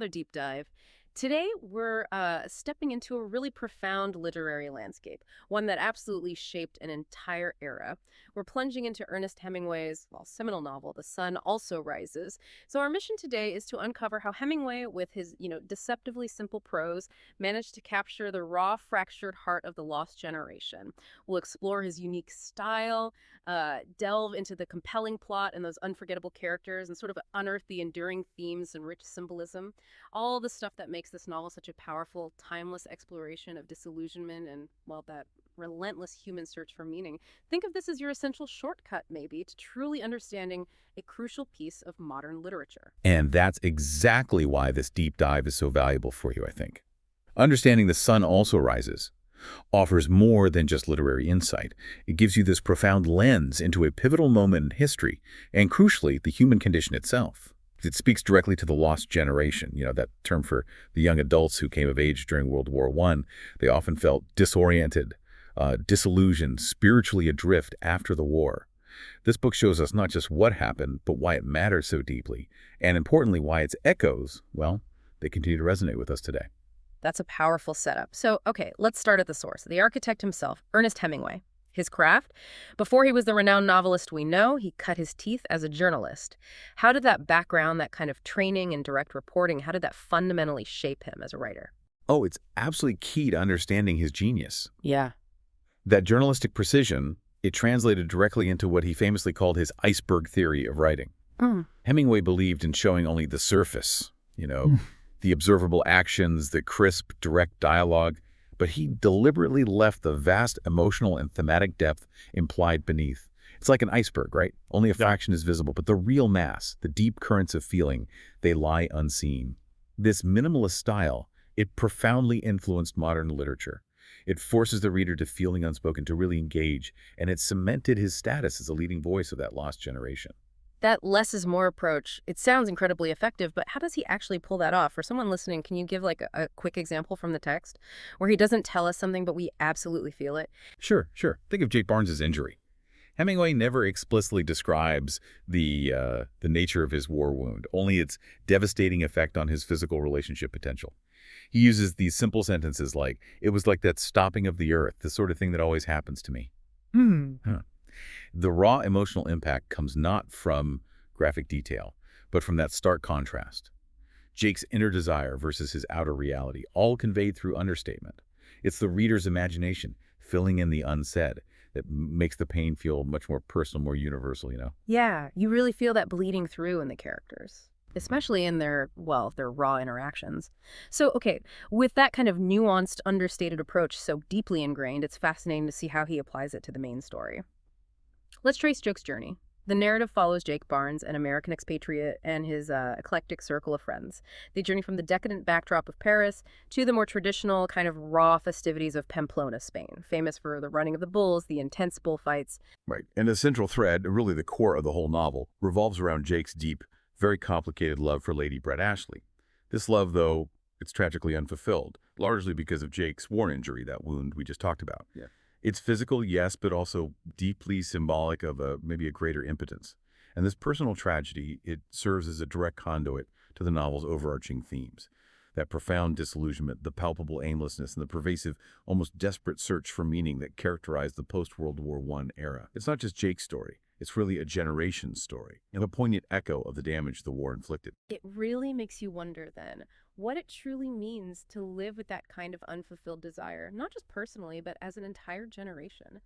Another deep dive. Today, we're stepping into a really profound literary landscape, one that absolutely shaped an entire era. We're plunging into Ernest Hemingway's, well, seminal novel, The Sun Also Rises. So our mission today is to uncover how Hemingway, with his, deceptively simple prose, managed to capture the raw, fractured heart of the lost generation. We'll explore his unique style, delve into the compelling plot and those unforgettable characters, and sort of unearth the enduring themes and rich symbolism, all the stuff that makes this novel such a powerful, timeless exploration of disillusionment and, well, that relentless human search for meaning. Think of this as your essential shortcut, maybe, to truly understanding a crucial piece of modern literature. And that's exactly why this deep dive is so valuable for you, I think. Understanding the sun also rises offers more than just literary insight. It gives you this profound lens into a pivotal moment in history, and crucially, the human condition itself. It speaks directly to the lost generation, that term for the young adults who came of age during World War I. They often felt disoriented, disillusioned, spiritually adrift after the war. This book shows us not just what happened, but why it matters so deeply, and importantly, why its echoes, well, they continue to resonate with us today. That's a powerful setup. So, okay, let's start at the source. The architect himself, Ernest Hemingway. His craft? Before he was the renowned novelist we know, he cut his teeth as a journalist. How did that background, that kind of training and direct reporting, how did that fundamentally shape him as a writer? Oh, it's absolutely key to understanding his genius. Yeah. That journalistic precision, it translated directly into what he famously called his iceberg theory of writing. Hemingway believed in showing only the surface, the observable actions, the crisp, direct dialogue, but he deliberately left the vast emotional and thematic depth implied beneath. It's like an iceberg, right? Only a fraction is visible, but the real mass, the deep currents of feeling, they lie unseen. This minimalist style, it profoundly influenced modern literature. It forces the reader to feel the unspoken, to really engage, and it cemented his status as a leading voice of that lost generation. That less is more approach, it sounds incredibly effective, but how does he actually pull that off? For someone listening, can you give like a quick example from the text where he doesn't tell us something, but we absolutely feel it? Sure. Think of Jake Barnes's injury. Hemingway never explicitly describes the nature of his war wound, only its devastating effect on his physical relationship potential. He uses these simple sentences like, "It was like that stopping of the earth, the sort of thing that always happens to me." Huh. The raw emotional impact comes not from graphic detail, but from that stark contrast. Jake's inner desire versus his outer reality, all conveyed through understatement. It's the reader's imagination filling in the unsaid that makes the pain feel much more personal, more universal. Yeah, you really feel that bleeding through in the characters, especially in their, well, their raw interactions. So, okay, with that kind of nuanced, understated approach so deeply ingrained, it's fascinating to see how he applies it to the main story. Let's trace Jake's journey. The narrative follows Jake Barnes, an American expatriate, and his eclectic circle of friends. They journey from the decadent backdrop of Paris to the more traditional, kind of raw festivities of Pamplona, Spain, famous for the running of the bulls, the intense bullfights. Right. And the central thread, really the core of the whole novel, revolves around Jake's deep, very complicated love for Lady Brett Ashley. This love, though, it's tragically unfulfilled, largely because of Jake's war injury, that wound we just talked about. Yeah. It's physical, yes, but also deeply symbolic of maybe a greater impotence. And this personal tragedy, it serves as a direct conduit to the novel's overarching themes. That profound disillusionment, the palpable aimlessness, and the pervasive, almost desperate search for meaning that characterized the post-World War I era. It's not just Jake's story. It's really a generation's story, and a poignant echo of the damage the war inflicted. It really makes you wonder then what it truly means to live with that kind of unfulfilled desire, not just personally, but as an entire generation.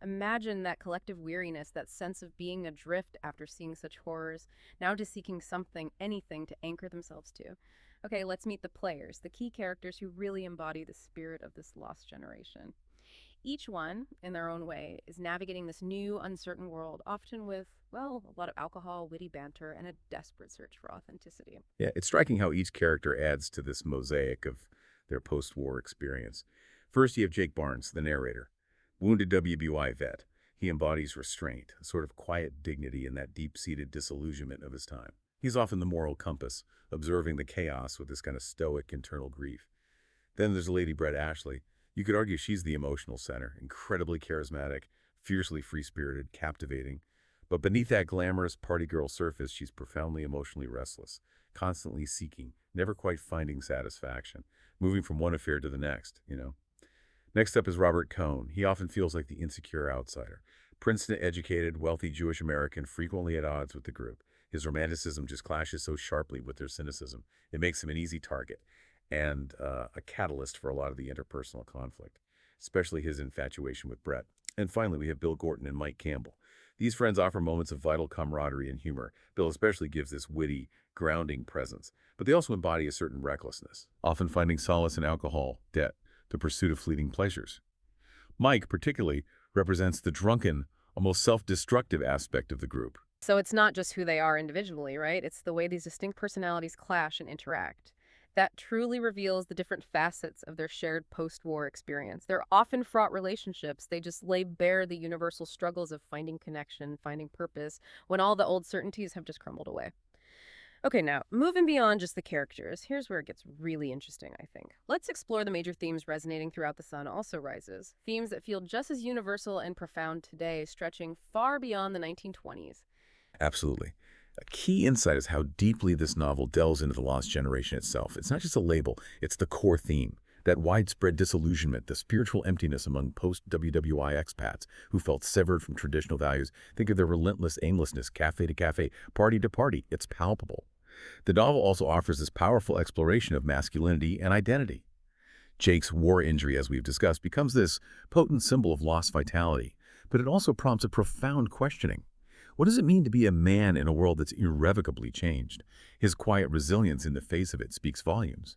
Imagine that collective weariness, that sense of being adrift after seeing such horrors, now to seeking something, anything to anchor themselves to. Okay, let's meet the players, the key characters who really embody the spirit of this lost generation. Each one, in their own way, is navigating this new, uncertain world, often with, well, a lot of alcohol, witty banter, and a desperate search for authenticity. Yeah, it's striking how each character adds to this mosaic of their post-war experience. First, you have Jake Barnes, the narrator. Wounded WBY vet, he embodies restraint, a sort of quiet dignity in that deep-seated disillusionment of his time. He's often the moral compass, observing the chaos with this kind of stoic internal grief. Then there's Lady Brett Ashley. You could argue she's the emotional center, incredibly charismatic, fiercely free-spirited, captivating. But beneath that glamorous party girl surface, she's profoundly emotionally restless, constantly seeking, never quite finding satisfaction, moving from one affair to the next. Next up is Robert Cohn. He often feels like the insecure outsider. Princeton-educated, wealthy Jewish American, frequently at odds with the group. His romanticism just clashes so sharply with their cynicism. It makes him an easy target and a catalyst for a lot of the interpersonal conflict, especially his infatuation with Brett. And finally, we have Bill Gorton and Mike Campbell. These friends offer moments of vital camaraderie and humor. Bill especially gives this witty, grounding presence, but they also embody a certain recklessness, often finding solace in alcohol, debt, the pursuit of fleeting pleasures. Mike, particularly, represents the drunken, almost self-destructive aspect of the group. So it's not just who they are individually, right? It's the way these distinct personalities clash and interact. That truly reveals the different facets of their shared post-war experience. They're often fraught relationships. They just lay bare the universal struggles of finding connection, finding purpose, when all the old certainties have just crumbled away. Okay, now, moving beyond just the characters, here's where it gets really interesting, I think. Let's explore the major themes resonating throughout The Sun Also Rises. Themes that feel just as universal and profound today, stretching far beyond the 1920s. Absolutely. A key insight is how deeply this novel delves into the lost generation itself. It's not just a label, it's the core theme. That widespread disillusionment, the spiritual emptiness among post-WWI expats who felt severed from traditional values. Think of their relentless aimlessness, cafe to cafe, party to party. It's palpable. The novel also offers this powerful exploration of masculinity and identity. Jake's war injury, as we've discussed, becomes this potent symbol of lost vitality, but it also prompts a profound questioning. What does it mean to be a man in a world that's irrevocably changed? His quiet resilience in the face of it speaks volumes.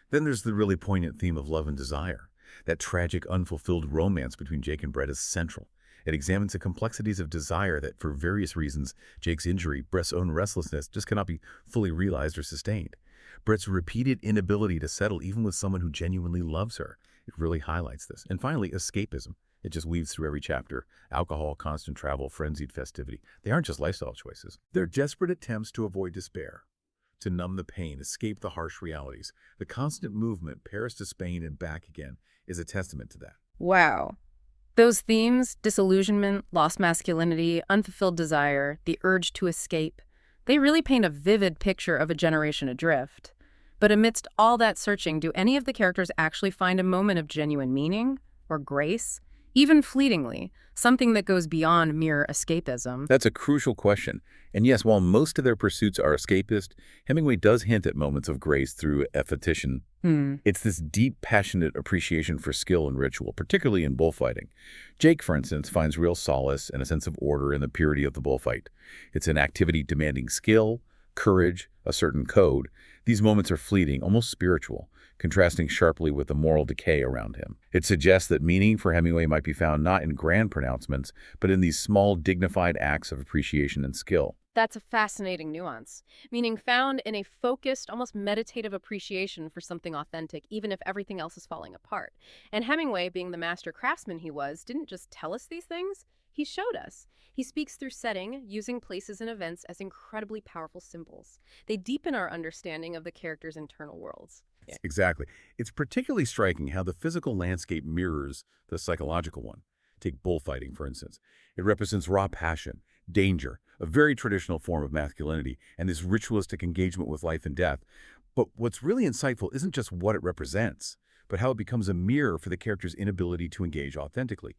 Then there's the really poignant theme of love and desire. That tragic, unfulfilled romance between Jake and Brett is central. It examines the complexities of desire that, for various reasons, Jake's injury, Brett's own restlessness, just cannot be fully realized or sustained. Brett's repeated inability to settle even with someone who genuinely loves her. It really highlights this. And finally, escapism. It just weaves through every chapter. Alcohol, constant travel, frenzied festivity. They aren't just lifestyle choices. They're desperate attempts to avoid despair, to numb the pain, escape the harsh realities. The constant movement, Paris to Spain and back again, is a testament to that. Wow. Those themes, disillusionment, lost masculinity, unfulfilled desire, the urge to escape, they really paint a vivid picture of a generation adrift. But amidst all that searching, do any of the characters actually find a moment of genuine meaning or grace? Even fleetingly, something that goes beyond mere escapism. That's a crucial question. And yes, while most of their pursuits are escapist, Hemingway does hint at moments of grace through effusion. It's this deep, passionate appreciation for skill and ritual, particularly in bullfighting. Jake, for instance, finds real solace and a sense of order in the purity of the bullfight. It's an activity demanding skill, courage, a certain code. These moments are fleeting, almost spiritual, contrasting sharply with the moral decay around him. It suggests that meaning for Hemingway might be found not in grand pronouncements, but in these small, dignified acts of appreciation and skill. That's a fascinating nuance, meaning found in a focused, almost meditative appreciation for something authentic, even if everything else is falling apart. And Hemingway, being the master craftsman he was, didn't just tell us these things, he showed us. He speaks through setting, using places and events as incredibly powerful symbols. They deepen our understanding of the characters' internal worlds. Yeah. Exactly. It's particularly striking how the physical landscape mirrors the psychological one. Take bullfighting, for instance. It represents raw passion, danger, a very traditional form of masculinity, and this ritualistic engagement with life and death. But what's really insightful isn't just what it represents, but how it becomes a mirror for the character's inability to engage authentically.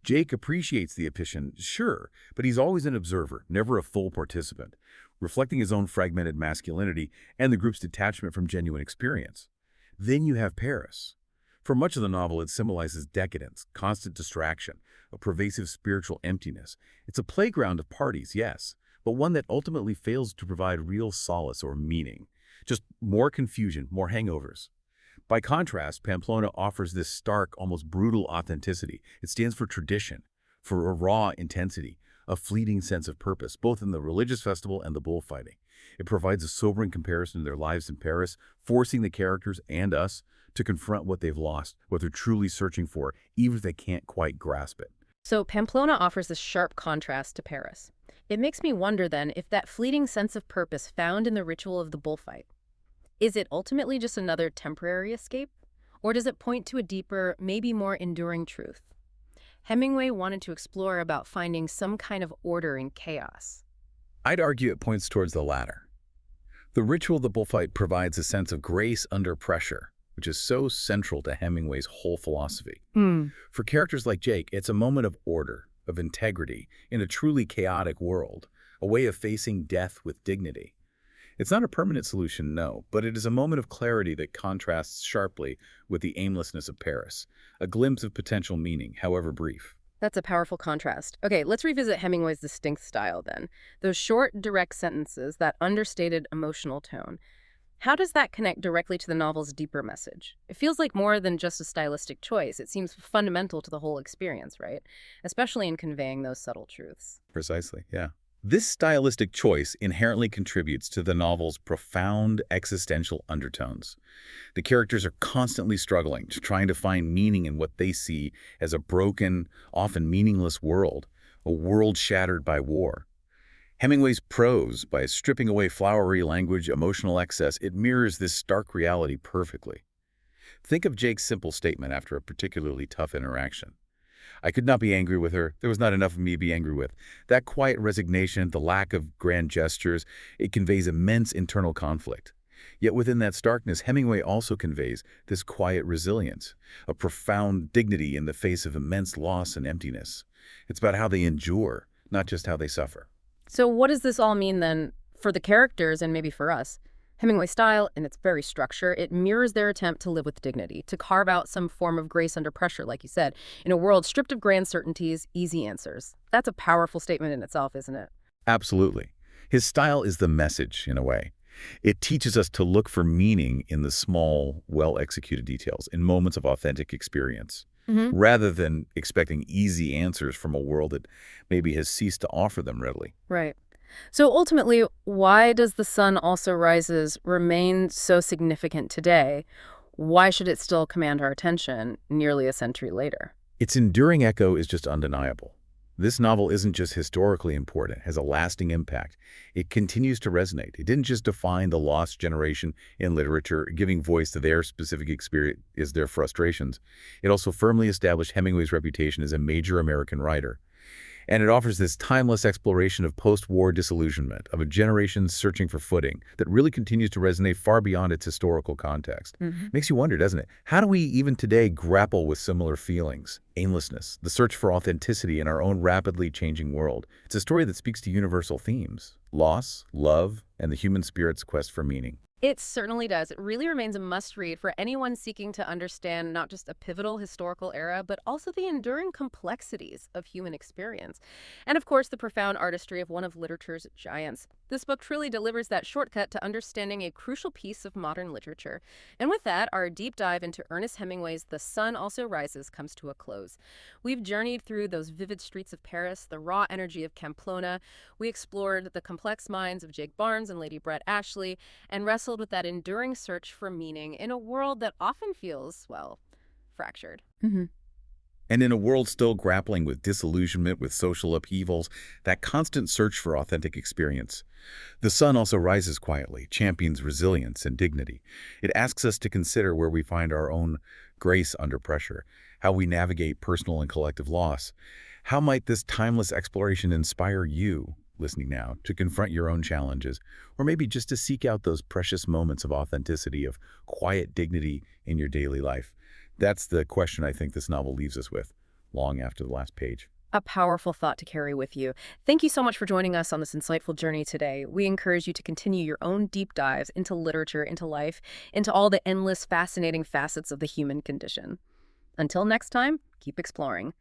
Jake appreciates the epiphany, sure, but he's always an observer, never a full participant, reflecting his own fragmented masculinity and the group's detachment from genuine experience. Then you have Paris. For much of the novel, it symbolizes decadence, constant distraction, a pervasive spiritual emptiness. It's a playground of parties, yes, but one that ultimately fails to provide real solace or meaning. Just more confusion, more hangovers. By contrast, Pamplona offers this stark, almost brutal authenticity. It stands for tradition, for a raw intensity, a fleeting sense of purpose, both in the religious festival and the bullfighting. It provides a sobering comparison to their lives in Paris, forcing the characters and us to confront what they've lost, what they're truly searching for, even if they can't quite grasp it. So Pamplona offers this sharp contrast to Paris. It makes me wonder then if that fleeting sense of purpose found in the ritual of the bullfight, is it ultimately just another temporary escape? Or does it point to a deeper, maybe more enduring truth? Hemingway wanted to explore about finding some kind of order in chaos. I'd argue it points towards the latter. The ritual of the bullfight provides a sense of grace under pressure, which is so central to Hemingway's whole philosophy. For characters like Jake, it's a moment of order, of integrity, in a truly chaotic world, a way of facing death with dignity. It's not a permanent solution, no, but it is a moment of clarity that contrasts sharply with the aimlessness of Paris, a glimpse of potential meaning, however brief. That's a powerful contrast. Okay, let's revisit Hemingway's distinct style then. Those short, direct sentences, that understated emotional tone. How does that connect directly to the novel's deeper message? It feels like more than just a stylistic choice. It seems fundamental to the whole experience, right? Especially in conveying those subtle truths. Precisely, yeah. This stylistic choice inherently contributes to the novel's profound existential undertones. The characters are constantly struggling, trying to find meaning in what they see as a broken, often meaningless world, a world shattered by war. Hemingway's prose, by stripping away flowery language, emotional excess, it mirrors this stark reality perfectly. Think of Jake's simple statement after a particularly tough interaction. I could not be angry with her. There was not enough of me to be angry with. That quiet resignation, the lack of grand gestures, it conveys immense internal conflict. Yet within that starkness, Hemingway also conveys this quiet resilience, a profound dignity in the face of immense loss and emptiness. It's about how they endure, not just how they suffer. So what does this all mean then for the characters and maybe for us? Hemingway's style, in its very structure, it mirrors their attempt to live with dignity, to carve out some form of grace under pressure, like you said, in a world stripped of grand certainties, easy answers. That's a powerful statement in itself, isn't it? Absolutely. His style is the message, in a way. It teaches us to look for meaning in the small, well-executed details, in moments of authentic experience, rather than expecting easy answers from a world that maybe has ceased to offer them readily. Right. So ultimately, why does The Sun Also Rises remain so significant today? Why should it still command our attention nearly a century later? Its enduring echo is just undeniable. This novel isn't just historically important, it has a lasting impact. It continues to resonate. It didn't just define the lost generation in literature, giving voice to their specific experience, their frustrations. It also firmly established Hemingway's reputation as a major American writer. And it offers this timeless exploration of post-war disillusionment, of a generation searching for footing that really continues to resonate far beyond its historical context. Makes you wonder, doesn't it? How do we even today grapple with similar feelings? Aimlessness, the search for authenticity in our own rapidly changing world. It's a story that speaks to universal themes: loss, love, and the human spirit's quest for meaning. It certainly does. It really remains a must-read for anyone seeking to understand not just a pivotal historical era, but also the enduring complexities of human experience. And of course, the profound artistry of one of literature's giants. This book truly delivers that shortcut to understanding a crucial piece of modern literature. And with that, our deep dive into Ernest Hemingway's The Sun Also Rises comes to a close. We've journeyed through those vivid streets of Paris, the raw energy of Pamplona. We explored the complex minds of Jake Barnes and Lady Brett Ashley, and wrestled with that enduring search for meaning in a world that often feels, well, fractured. And in a world still grappling with disillusionment, with social upheavals, that constant search for authentic experience, The Sun Also Rises quietly, champions resilience and dignity. It asks us to consider where we find our own grace under pressure, how we navigate personal and collective loss. How might this timeless exploration inspire you, listening now, to confront your own challenges, or maybe just to seek out those precious moments of authenticity, of quiet dignity in your daily life? That's the question I think this novel leaves us with, long after the last page. A powerful thought to carry with you. Thank you so much for joining us on this insightful journey today. We encourage you to continue your own deep dives into literature, into life, into all the endless, fascinating facets of the human condition. Until next time, keep exploring.